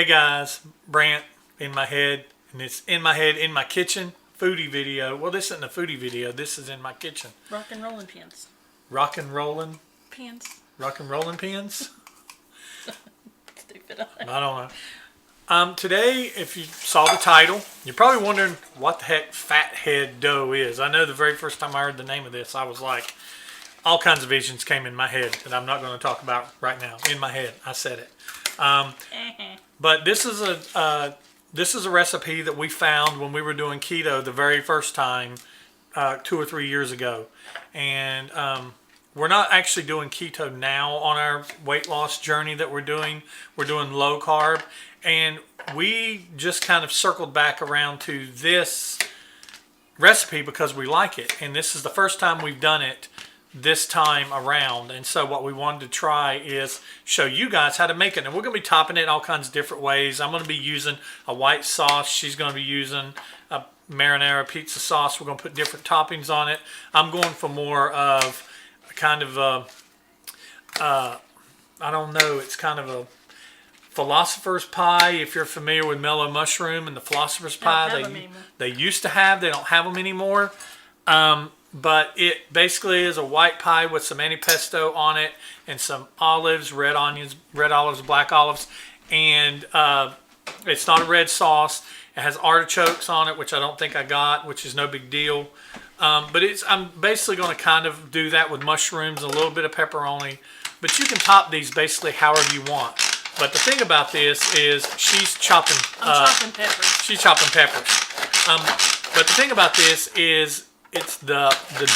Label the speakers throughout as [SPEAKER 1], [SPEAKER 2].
[SPEAKER 1] Hey guys, Brant in my head, and it's in my head in my kitchen foodie video. Well, this isn't a foodie video. This is in my kitchen.
[SPEAKER 2] Rock and rolling pins.
[SPEAKER 1] Rock and rolling
[SPEAKER 2] Pins.
[SPEAKER 1] Rock and rolling pins.
[SPEAKER 2] Stupid.
[SPEAKER 1] I don't know. Today, if you saw the title, you're probably wondering what the heck fathead dough is. I know the very first time I heard the name of this, I was like, all kinds of visions came in my head that I'm not going to talk about right now. In my head, I said it. But this is a recipe that we found when we were doing keto the very first time 2 or 3 years ago, and we're not actually doing keto now on our weight loss journey that we're doing. We're doing low carb, and we just kind of circled back around to this recipe because we like it, and this is the first time we've done it this time around. And so what we wanted to try is show you guys how to make it, and we're going to be topping it in all kinds of different ways. I'm going to be using a white sauce. She's going to be using a marinara pizza sauce. We're going to put different toppings on it. I'm going for more of a kind of I don't know, it's kind of a philosopher's pie. If you're familiar with mellow mushroom and the philosopher's pie, they used to have, they don't have them anymore. But it basically is a white pie with some antipesto on it and some olives, red onions, red olives, black olives. And it's not a red sauce. It has artichokes on it, which I don't think I got, which is no big deal. But I'm basically going to kind of do that with mushrooms, a little bit of pepperoni. But you can top these basically however you want. But the thing about this is she's chopping.
[SPEAKER 2] I'm chopping peppers.
[SPEAKER 1] She's chopping peppers. But the thing about this is it's the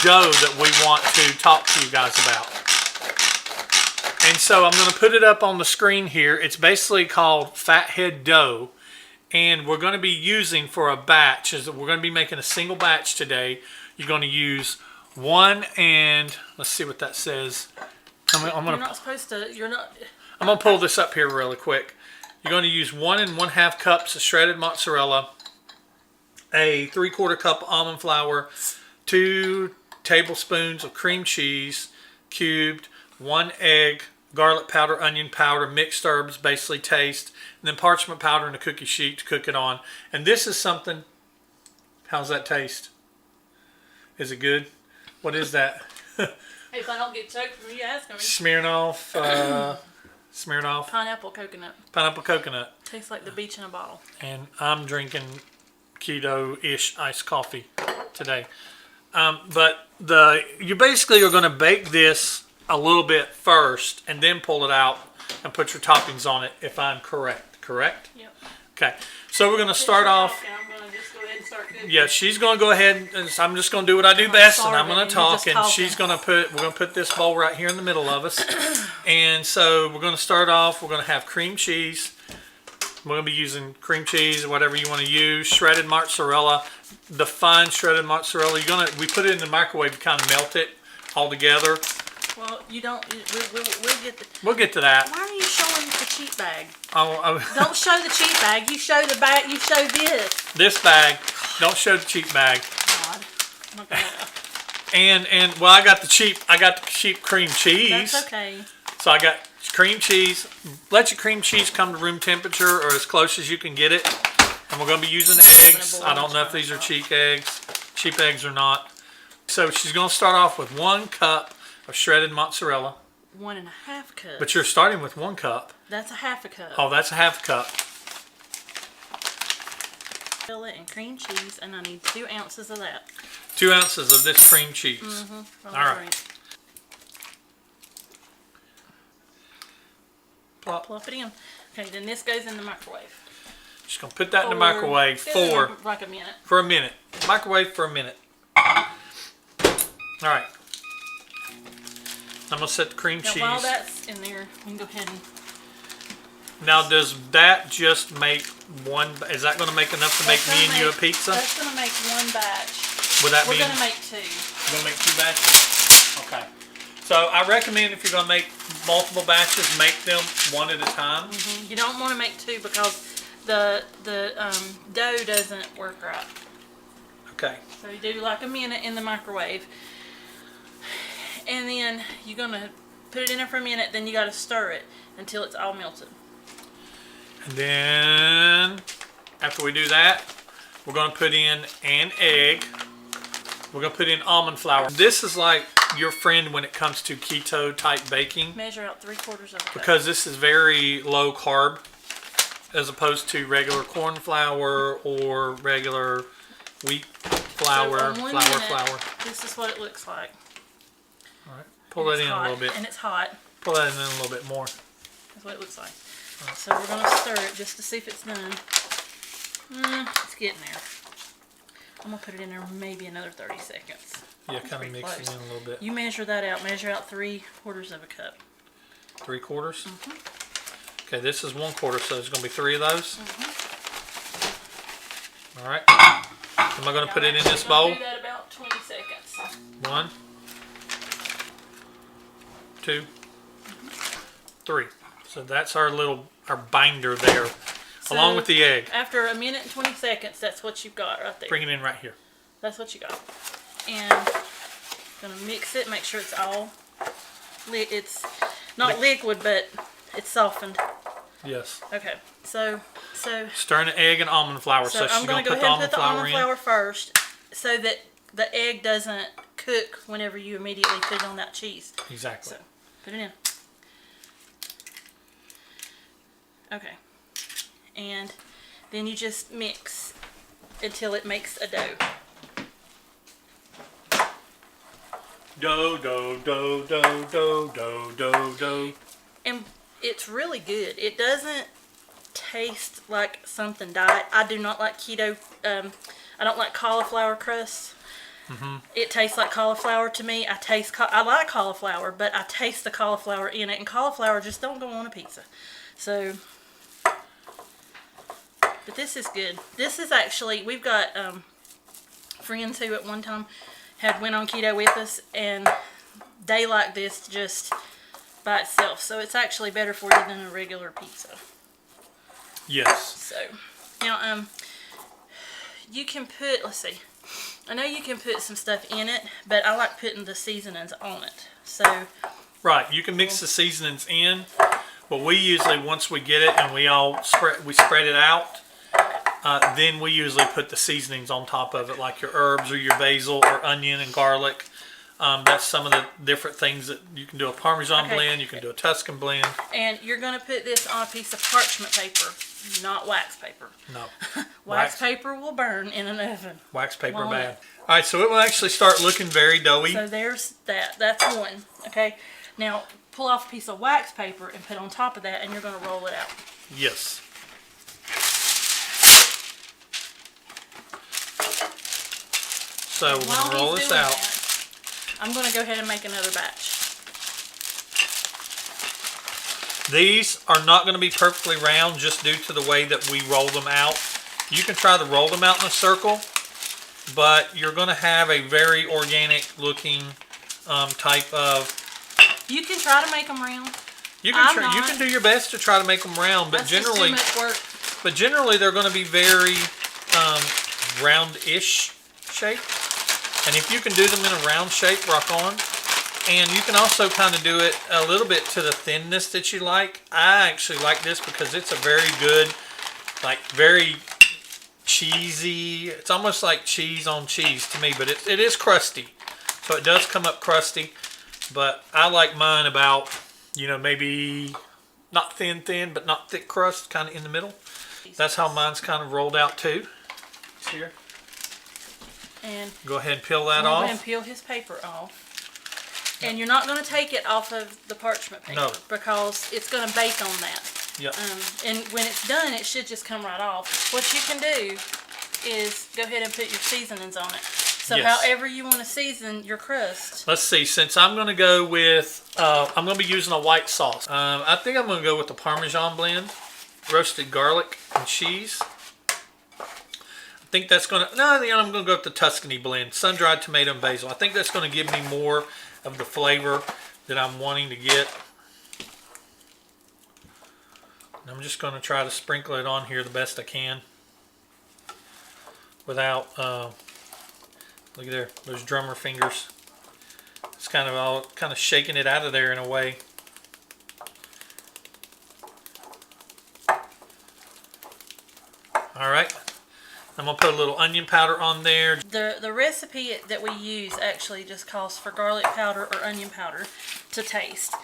[SPEAKER 1] dough that we want to talk to you guys about. And so I'm going to put it up on the screen here. It's basically called fathead dough. And we're going to be using for a batch, we're going to be making a single batch today. You're going to use one and, let's see what that says. I'm going to pull this up here really quick. You're going to use 1 1/2 cups of shredded mozzarella, a 3/4 cup almond flour, 2 tablespoons of cream cheese cubed, 1 egg, garlic powder, onion powder, mixed herbs, basically taste, and then parchment powder and a cookie sheet to cook it on. And this is something, how's that taste? Is it good? What is that?
[SPEAKER 2] If I don't get choked from you asking me.
[SPEAKER 1] Smirnoff.
[SPEAKER 2] Pineapple coconut.
[SPEAKER 1] Pineapple coconut.
[SPEAKER 2] Tastes like the beach in a bottle.
[SPEAKER 1] And I'm drinking keto-ish iced coffee today. But you basically are going to bake this a little bit first and then pull it out and put your toppings on it, if I'm correct. Correct?
[SPEAKER 2] Yep.
[SPEAKER 1] Okay. So we're going to start off.
[SPEAKER 2] I'm going to just go ahead and start cooking.
[SPEAKER 1] Yeah, she's going to go ahead and I'm just going to do what I do best, and I'm going to talk, and she's going to we're going to put this bowl right here in the middle of us. And so we're going to start off, we're going to have cream cheese. We're going to be using cream cheese or whatever you want to use, shredded mozzarella, the fine shredded mozzarella. We put it in the microwave to kind of melt it all together.
[SPEAKER 2] Well, you don't.
[SPEAKER 1] We'll get to that.
[SPEAKER 2] Why are you showing the cheap bag?
[SPEAKER 1] Oh.
[SPEAKER 2] Don't show the cheap bag. You show the bag. You show this.
[SPEAKER 1] This bag. Don't show the cheap bag.
[SPEAKER 2] God. Okay.
[SPEAKER 1] And well, I got the cheap cream cheese.
[SPEAKER 2] That's okay.
[SPEAKER 1] So I got cream cheese. Let your cream cheese come to room temperature or as close as you can get it. And we're going to be using eggs. I don't know if these are cheap eggs or not. So she's going to start off with 1 cup of shredded mozzarella.
[SPEAKER 2] 1 1/2 cups.
[SPEAKER 1] But you're starting with 1 cup.
[SPEAKER 2] That's a 1/2 cup.
[SPEAKER 1] Oh, that's a 1/2 cup.
[SPEAKER 2] Fill it and cream cheese, and I need 2 ounces of that.
[SPEAKER 1] 2 ounces of this cream cheese.
[SPEAKER 2] Mm-hmm.
[SPEAKER 1] All right.
[SPEAKER 2] Plop it in. Okay, then this goes in the microwave.
[SPEAKER 1] Just going to put that in the microwave for
[SPEAKER 2] like a minute.
[SPEAKER 1] For a minute. Microwave for a minute. All right. I'm going to set the cream cheese.
[SPEAKER 2] While that's in there, we can go ahead and...
[SPEAKER 1] Now, does that just make one... Is that going to make enough to make me and you a pizza?
[SPEAKER 2] That's going to make 1 batch.
[SPEAKER 1] Would that
[SPEAKER 2] We're
[SPEAKER 1] mean...
[SPEAKER 2] going to make 2.
[SPEAKER 1] You're going to make 2 batches? Okay. So, I recommend if you're going to make multiple batches, make them one at a time.
[SPEAKER 2] Mm-hmm. You don't want to make 2 because the dough doesn't work right.
[SPEAKER 1] Okay.
[SPEAKER 2] So, you do like a minute in the microwave. And then you're going to put it in there for a minute, then you got to stir it until it's all melted.
[SPEAKER 1] And then after we do that, we're going to put in an egg. We're going to put in almond flour. This is like your friend when it comes to keto type baking.
[SPEAKER 2] Measure out 3/4 of a cup.
[SPEAKER 1] Because this is very low carb as opposed to regular corn flour or regular wheat flour,
[SPEAKER 2] So on 1 minute,
[SPEAKER 1] flour.
[SPEAKER 2] this is what it looks like.
[SPEAKER 1] All right, pull that in a little bit.
[SPEAKER 2] And it's hot.
[SPEAKER 1] Pull that in a little bit more.
[SPEAKER 2] That's what it looks like. So we're going to stir it just to see if it's done. It's getting there. I'm going to put it in there maybe another 30 seconds.
[SPEAKER 1] Yeah, kind of mix it in a little bit.
[SPEAKER 2] You measure that out. Measure out 3/4 of a cup.
[SPEAKER 1] 3/4? Okay, this is 1/4, so there's going to be 3 of those. All right. Am I going to put it in this bowl?
[SPEAKER 2] Do that about 20 seconds.
[SPEAKER 1] 1, 2, 3. So that's our binder there, along with the egg.
[SPEAKER 2] After 1 minute and 20 seconds, that's what you've got right there.
[SPEAKER 1] Bring it in right here.
[SPEAKER 2] That's what you got. And gonna mix it, make sure it's all it's not liquid, but it's softened.
[SPEAKER 1] Yes.
[SPEAKER 2] Okay. So
[SPEAKER 1] Stirring the egg and almond flour. So
[SPEAKER 2] I'm
[SPEAKER 1] she's
[SPEAKER 2] gonna
[SPEAKER 1] going to
[SPEAKER 2] go
[SPEAKER 1] put
[SPEAKER 2] ahead and put the almond
[SPEAKER 1] in.
[SPEAKER 2] flour first, so that the egg doesn't cook whenever you immediately put it on that cheese.
[SPEAKER 1] Exactly.
[SPEAKER 2] So put it in. Okay. And then you just mix until it makes a dough.
[SPEAKER 1] Dough, dough, dough, dough, dough, dough, dough, dough.
[SPEAKER 2] And it's really good. It doesn't taste like something diet. I do not like keto. I don't like cauliflower crust. It tastes like cauliflower to me. I like cauliflower, but I taste the cauliflower in it, and cauliflower just don't go on a pizza. So, but this is good. This is actually, we've got friends who at one time had went on keto with us, and they like this just by itself. So it's actually better for you than a regular pizza.
[SPEAKER 1] Yes.
[SPEAKER 2] So now you can put, let's see, I know you can put some stuff in it, but I like putting the seasonings on it. So
[SPEAKER 1] right, you can mix the seasonings in, but we usually, once we get it and we spread it out, then we usually put the seasonings on top of it, like your herbs or your basil or onion and garlic. That's some of the different things that you can do. A Parmesan blend, you can do a Tuscan blend.
[SPEAKER 2] And you're going to put this on a piece of parchment paper, not wax paper.
[SPEAKER 1] No.
[SPEAKER 2] Wax paper will burn in an oven.
[SPEAKER 1] Wax paper
[SPEAKER 2] Won't
[SPEAKER 1] bad.
[SPEAKER 2] it?
[SPEAKER 1] All right, so it will actually start looking very doughy.
[SPEAKER 2] So there's that. That's one. Okay. Now pull off a piece of wax paper and put on top of that, and you're going to roll it out.
[SPEAKER 1] Yes. So we're going to roll this out.
[SPEAKER 2] I'm going to go ahead and make another batch.
[SPEAKER 1] These are not going to be perfectly round just due to the way that we roll them out. You can try to roll them out in a circle, but you're going to have a very organic looking type of...
[SPEAKER 2] You can try to make them round.
[SPEAKER 1] You can do your best to try to make them round, but
[SPEAKER 2] That's just too much work.
[SPEAKER 1] But generally they're going to be very round-ish shape. And if you can do them in a round shape, rock on. And you can also kind of do it a little bit to the thinness that you like. I actually like this because it's a very good, like very cheesy. It's almost like cheese on cheese to me, but it is crusty. So it does come up crusty. But I like mine about, maybe not thin, but not thick crust, kind of in the middle. That's how mine's kind of rolled out too. Here.
[SPEAKER 2] And
[SPEAKER 1] go ahead and peel that off.
[SPEAKER 2] Go ahead and peel his paper off. And you're not going to take it off of the parchment paper because it's going to bake on that.
[SPEAKER 1] Yep.
[SPEAKER 2] And when it's done, it should just come right off. What you can do is go ahead and put your seasonings on it. So however you want to season your crust.
[SPEAKER 1] Let's see. Since I'm going to go with, I'm going to be using a white sauce. I think I'm going to go with the Parmesan blend, roasted garlic and cheese. I think that's going to, I'm going to go with the Tuscany blend, sun-dried tomato and basil. I think that's going to give me more of the flavor that I'm wanting to get. And I'm just going to try to sprinkle it on here the best I can without, look at there, those drummer fingers. It's kind of shaking it out of there in a way. All right. I'm going to put a little onion powder on there.
[SPEAKER 2] The recipe that we use actually just calls for garlic powder or onion powder to taste.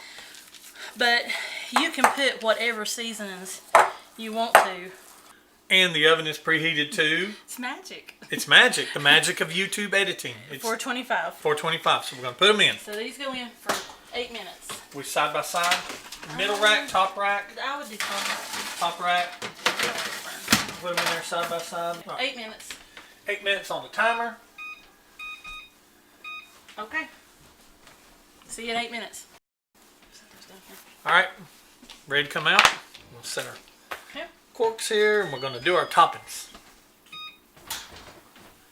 [SPEAKER 2] But you can put whatever seasonings you want to.
[SPEAKER 1] And the oven is preheated too.
[SPEAKER 2] It's magic.
[SPEAKER 1] It's magic. The magic of YouTube editing. It's
[SPEAKER 2] 425.
[SPEAKER 1] 425. So we're going to put them in.
[SPEAKER 2] So these go in for 8 minutes.
[SPEAKER 1] We side by side. Middle rack, top rack.
[SPEAKER 2] I would do
[SPEAKER 1] Top rack. Put them in there side by side. Right.
[SPEAKER 2] 8 minutes.
[SPEAKER 1] 8 minutes on the timer.
[SPEAKER 2] Okay. See you in 8 minutes.
[SPEAKER 1] All right. Ready to come out? We'll set our
[SPEAKER 2] Okay.
[SPEAKER 1] corks here and we're going to do our toppings.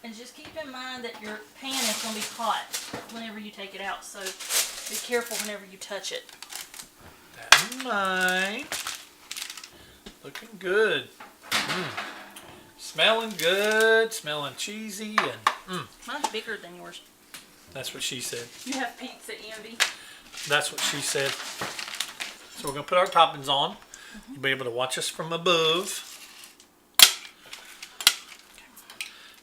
[SPEAKER 2] And just keep in mind that your pan is going to be hot whenever you take it out. So be careful whenever you touch it.
[SPEAKER 1] That in mind. Looking good. Smelling good. Smelling cheesy. And
[SPEAKER 2] Mine's bigger than yours.
[SPEAKER 1] that's what she said.
[SPEAKER 2] You have pizza envy.
[SPEAKER 1] That's what she said. So we're going to put our toppings on. You'll be able to watch us from above.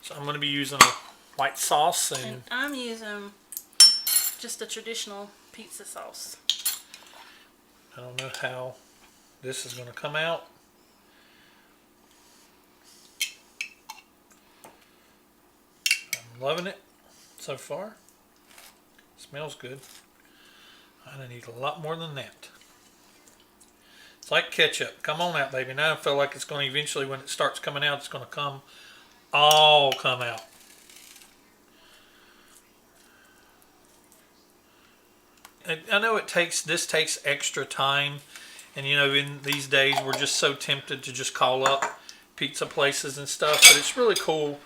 [SPEAKER 1] So I'm going to be using a white sauce.
[SPEAKER 2] And I'm using just a traditional pizza sauce.
[SPEAKER 1] I don't know how this is going to come out. I'm loving it so far. Smells good. I need a lot more than that. It's like ketchup. Come on out, baby. Now I feel like it's going to eventually, when it starts coming out, it's going to come out. I know this takes extra time, and you know, in these days we're just so tempted to just call up pizza places and stuff, but it's really cool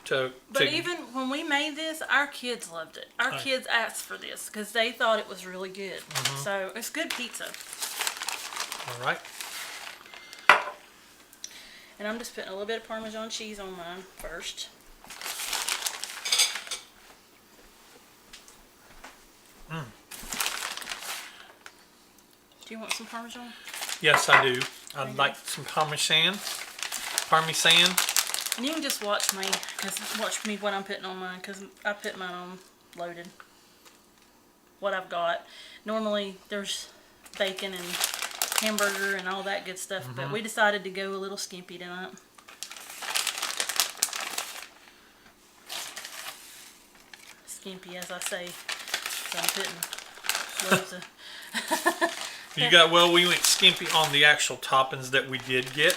[SPEAKER 1] to
[SPEAKER 2] even when we made this, our kids loved it. Our kids asked for this because they thought it was really good. So it's good pizza.
[SPEAKER 1] All right.
[SPEAKER 2] And I'm just putting a little bit of Parmesan cheese on mine first. Do you want some Parmesan?
[SPEAKER 1] Yes, I do. I'd like some Parmesan.
[SPEAKER 2] And you can just watch me what I'm putting on mine, because I put mine on loaded. What I've got. Normally there's bacon and hamburger and all that good stuff, but we decided to go a little skimpy tonight. Skimpy, as I say, so I'm putting loads of...
[SPEAKER 1] We went skimpy on the actual toppings that we did get.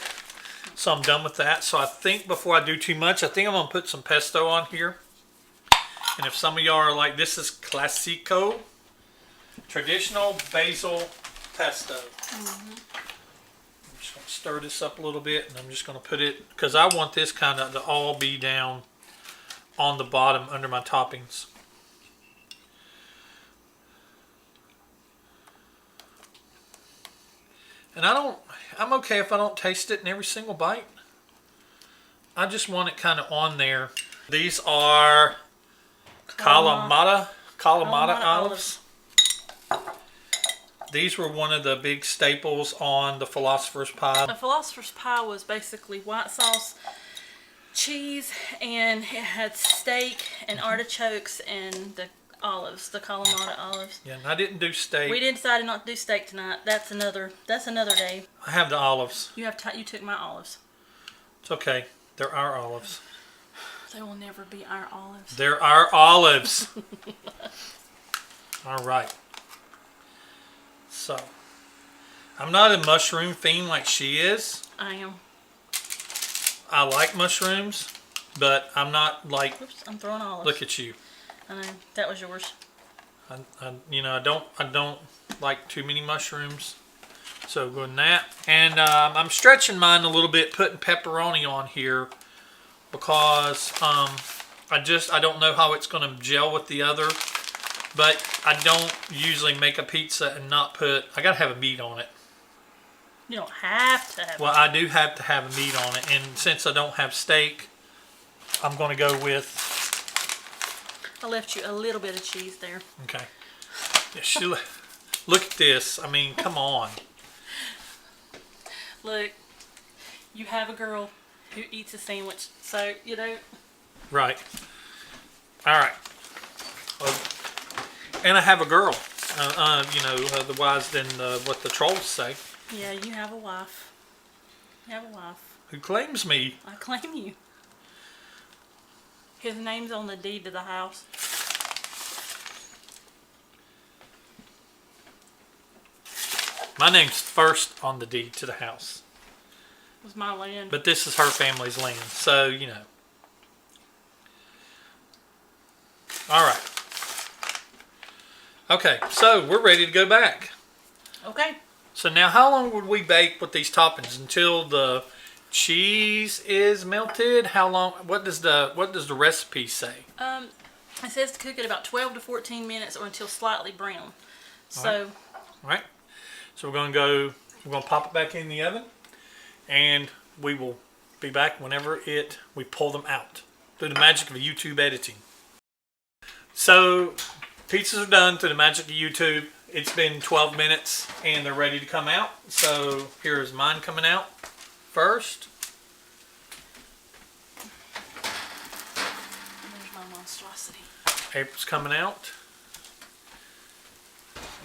[SPEAKER 1] So I'm done with that. So I think before I do too much, I think I'm going to put some pesto on here. And if some of y'all are like, this is classico, traditional basil pesto. I'm just going to stir this up a little bit, and I'm just going to put it, because I want this kind of to all be down on the bottom under my toppings. And I'm okay if I don't taste it in every single bite. I just want it kind of on there. These are Kalamata olives. These were one of the big staples on the Philosopher's Pie.
[SPEAKER 2] The Philosopher's Pie was basically white sauce, cheese, and it had steak and artichokes and the olives, the Kalamata olives.
[SPEAKER 1] Yeah, and I didn't do steak.
[SPEAKER 2] We decided not to do steak tonight. That's another day.
[SPEAKER 1] I have the olives.
[SPEAKER 2] You took my olives.
[SPEAKER 1] It's okay. They're our olives.
[SPEAKER 2] They will never be our olives.
[SPEAKER 1] They're our olives. All right. So, I'm not a mushroom fiend like she is.
[SPEAKER 2] I am.
[SPEAKER 1] I like mushrooms, but I'm not like...
[SPEAKER 2] Oops, I'm throwing olives.
[SPEAKER 1] Look at you.
[SPEAKER 2] I know. That was yours.
[SPEAKER 1] I don't like too many mushrooms. So go in that. And I'm stretching mine a little bit, putting pepperoni on here because I don't know how it's going to gel with the other. But I don't usually make a pizza and not put... I got to have a meat on it.
[SPEAKER 2] You don't have to have
[SPEAKER 1] Well, I do have to have a meat on it. And since I don't have steak, I'm going to go with...
[SPEAKER 2] I left you a little bit of cheese there.
[SPEAKER 1] Okay. Yeah, look at this. I mean, come on.
[SPEAKER 2] Look, you have a girl who eats a sandwich. So, you know.
[SPEAKER 1] Right. All right. Well, and I have a girl. Otherwise than what the trolls say.
[SPEAKER 2] Yeah, you have a wife. You have a wife.
[SPEAKER 1] Who claims me?
[SPEAKER 2] I claim you. His name's on the deed to the house.
[SPEAKER 1] My name's first on the deed to the house.
[SPEAKER 2] It was my land.
[SPEAKER 1] But this is her family's land, so, you know. All right. Okay, so we're ready to go back.
[SPEAKER 2] Okay.
[SPEAKER 1] So now how long would we bake with these toppings? Until the cheese is melted? How long? What does the recipe say?
[SPEAKER 2] It says to cook it about 12 to 14 minutes or until slightly brown. So.
[SPEAKER 1] All right. So we're going to pop it back in the oven, and we will be back whenever we pull them out through the magic of YouTube editing. So pizzas are done through the magic of YouTube. It's been 12 minutes and they're ready to come out. So here's mine coming out first.
[SPEAKER 2] There's my monstrosity.
[SPEAKER 1] April's coming out.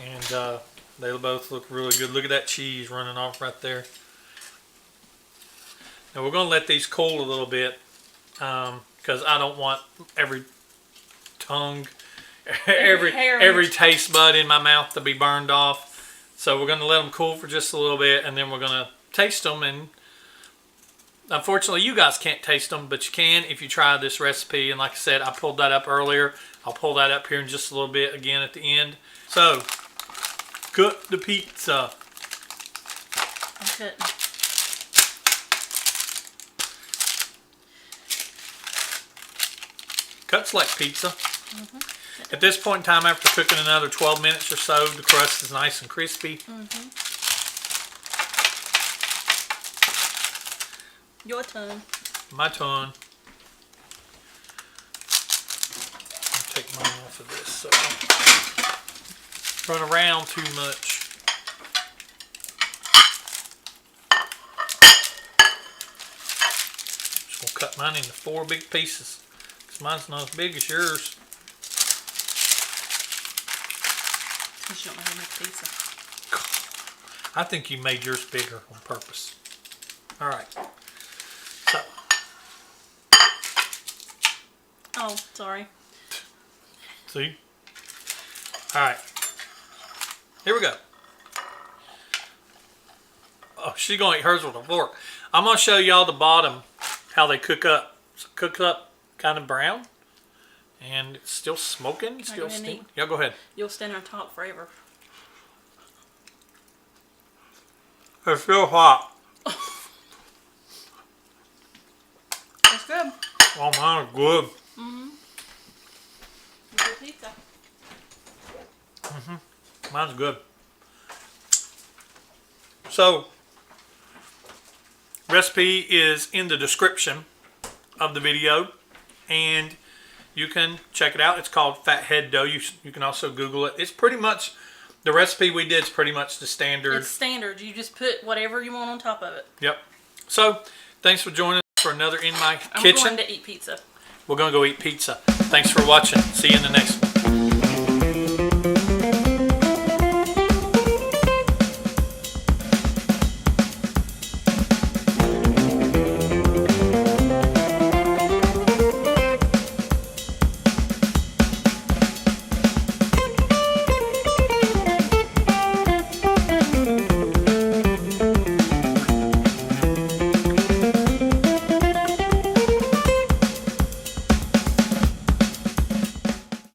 [SPEAKER 1] And they both look really good. Look at that cheese running off right there. Now we're going to let these cool a little bit because I don't want every tongue, every taste bud in my mouth to be burned off. So we're going to let them cool for just a little bit, and then we're going to taste them. And unfortunately, you guys can't taste them, but you can if you try this recipe. And like I said, I pulled that up earlier. I'll pull that up here in just a little bit again at the end. So, cook the pizza.
[SPEAKER 2] I couldn't.
[SPEAKER 1] Cuts like pizza. At this point in time, after cooking another 12 minutes or so, the crust is nice and crispy.
[SPEAKER 2] Your turn.
[SPEAKER 1] My turn. I'll take mine off of this so I don't run around too much. Just gonna cut mine into 4 big pieces. Because mine's not as big as yours.
[SPEAKER 2] You don't know how to make pizza.
[SPEAKER 1] I think you made yours bigger on purpose. All right. So.
[SPEAKER 2] Oh, sorry.
[SPEAKER 1] See? All right. Here we go. Oh, she's going to eat hers with a fork. I'm going to show y'all the bottom, how they cook up. So cook up kind of brown. And it's still smoking, still steaming. Yeah, go ahead.
[SPEAKER 2] You'll stand on top forever.
[SPEAKER 1] It's still hot.
[SPEAKER 2] That's good.
[SPEAKER 1] Oh, mine is good.
[SPEAKER 2] Good pizza.
[SPEAKER 1] Mine's good. So, recipe is in the description of the video. And you can check it out. It's called Fathead Dough. You can also Google it. It's pretty much, the recipe we did is pretty much the standard.
[SPEAKER 2] It's standard. You just put whatever you want on top of it.
[SPEAKER 1] Yep. So, thanks for joining us for another In My Kitchen.
[SPEAKER 2] I'm going to eat pizza.
[SPEAKER 1] We're going to go eat pizza. Thanks for watching. See you in the next one.